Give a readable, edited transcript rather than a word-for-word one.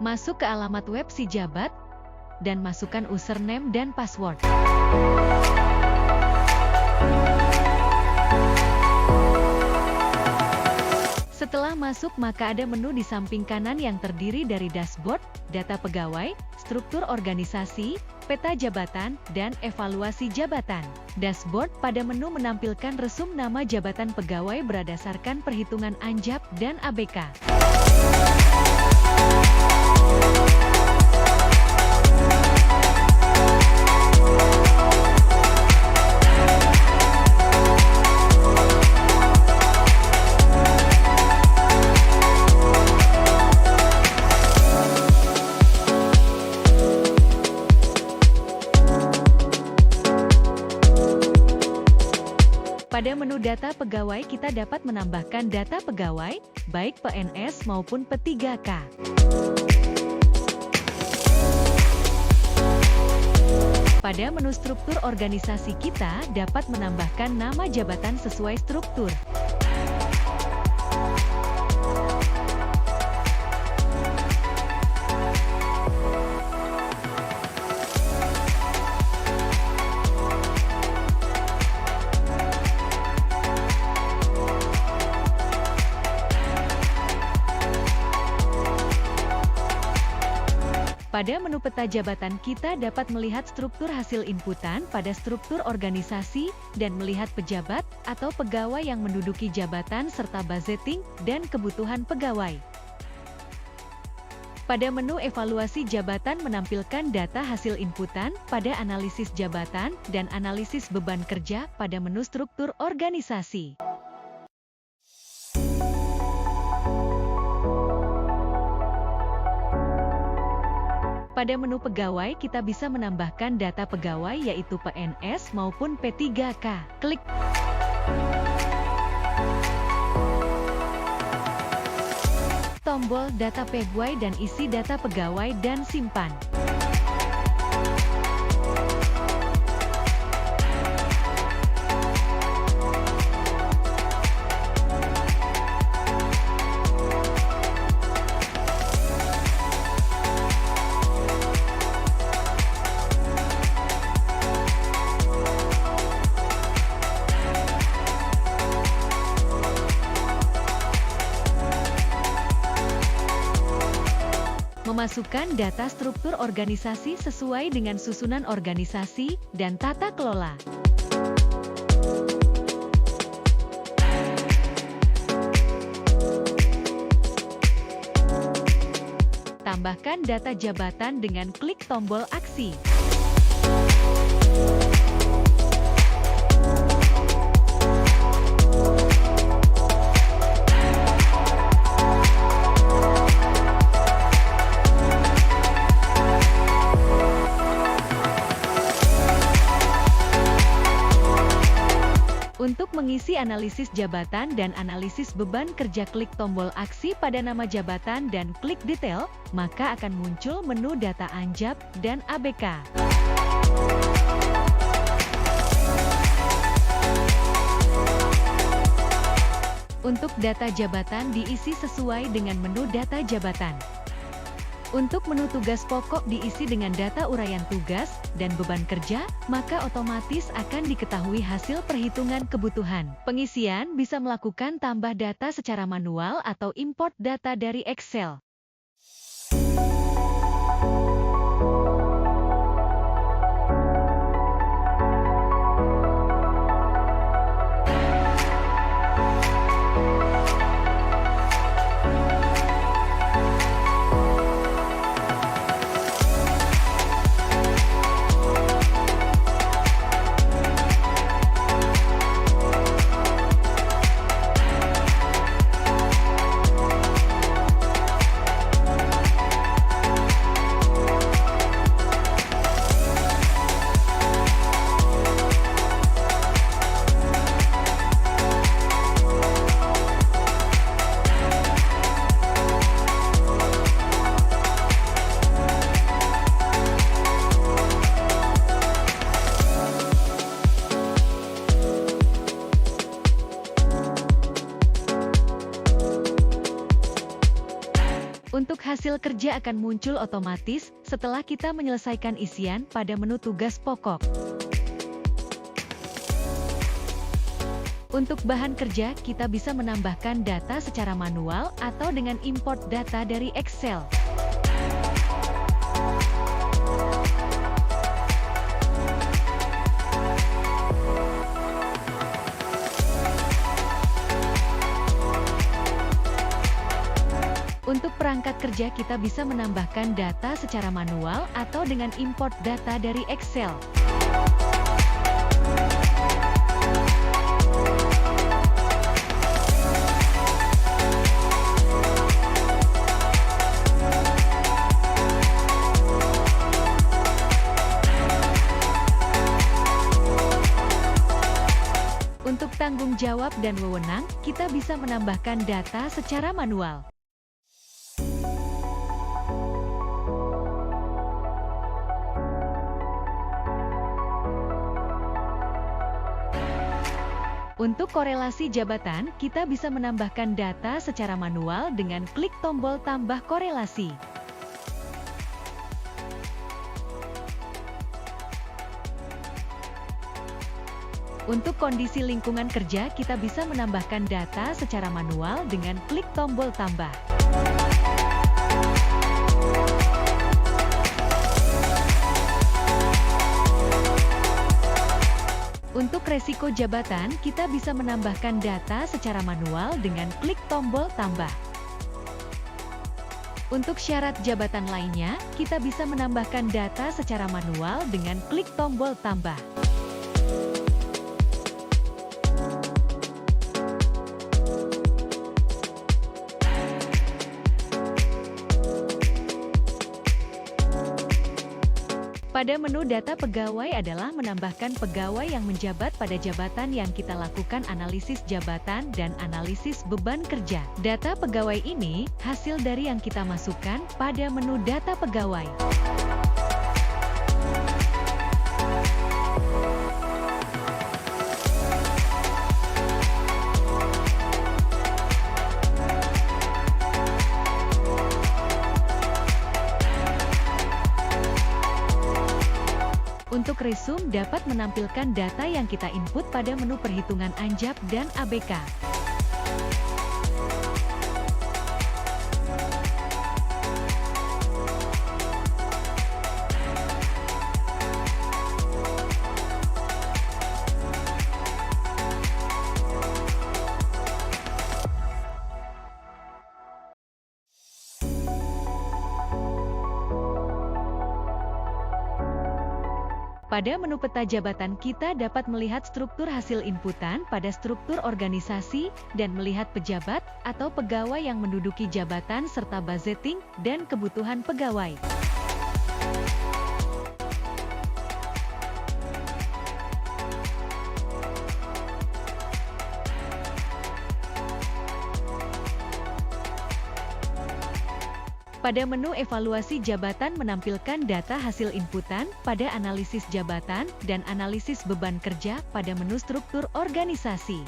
Masuk ke alamat web si jabat, dan masukkan username dan password. Setelah masuk, maka ada menu di samping kanan yang terdiri dari dashboard, data pegawai, struktur organisasi, peta jabatan, dan evaluasi jabatan. Dashboard pada menu menampilkan resum nama jabatan pegawai berdasarkan perhitungan ANJAP dan ABK. Pada menu data pegawai kita dapat menambahkan data pegawai, baik PNS maupun P3K. Pada menu struktur organisasi kita dapat menambahkan nama jabatan sesuai struktur. Pada menu peta jabatan kita dapat melihat struktur hasil inputan pada struktur organisasi dan melihat pejabat atau pegawai yang menduduki jabatan serta budgeting dan kebutuhan pegawai. Pada menu evaluasi jabatan menampilkan data hasil inputan pada analisis jabatan dan analisis beban kerja pada menu struktur organisasi. Pada menu pegawai kita bisa menambahkan data pegawai yaitu PNS maupun P3K. Klik tombol data pegawai dan isi data pegawai dan simpan. Memasukkan data struktur organisasi sesuai dengan susunan organisasi dan tata kelola. Tambahkan data jabatan dengan klik tombol aksi. Untuk mengisi analisis jabatan dan analisis beban kerja, klik tombol aksi pada nama jabatan dan klik detail, maka akan muncul menu data ANJAP dan ABK. Untuk data jabatan diisi sesuai dengan menu data jabatan. Untuk menu tugas pokok diisi dengan data uraian tugas dan beban kerja, maka otomatis akan diketahui hasil perhitungan kebutuhan. Pengisian bisa melakukan tambah data secara manual atau import data dari Excel. Untuk hasil kerja akan muncul otomatis setelah kita menyelesaikan isian pada menu tugas pokok. Untuk bahan kerja, kita bisa menambahkan data secara manual atau dengan import data dari Excel. Untuk perangkat kerja, kita bisa menambahkan data secara manual atau dengan import data dari Excel. Untuk tanggung jawab dan wewenang, kita bisa menambahkan data secara manual. Untuk korelasi jabatan, kita bisa menambahkan data secara manual dengan klik tombol tambah korelasi. Untuk kondisi lingkungan kerja, kita bisa menambahkan data secara manual dengan klik tombol tambah. Untuk resiko jabatan, kita bisa menambahkan data secara manual dengan klik tombol tambah. Untuk syarat jabatan lainnya, kita bisa menambahkan data secara manual dengan klik tombol tambah. Pada menu data pegawai adalah menambahkan pegawai yang menjabat pada jabatan yang kita lakukan analisis jabatan dan analisis beban kerja. Data pegawai ini hasil dari yang kita masukkan pada menu data pegawai. Untuk resume dapat menampilkan data yang kita input pada menu perhitungan anjap dan ABK. Pada menu peta jabatan, kita dapat melihat struktur hasil inputan pada struktur organisasi dan melihat pejabat atau pegawai yang menduduki jabatan serta budgeting dan kebutuhan pegawai. Pada menu evaluasi jabatan menampilkan data hasil inputan pada analisis jabatan dan analisis beban kerja pada menu struktur organisasi.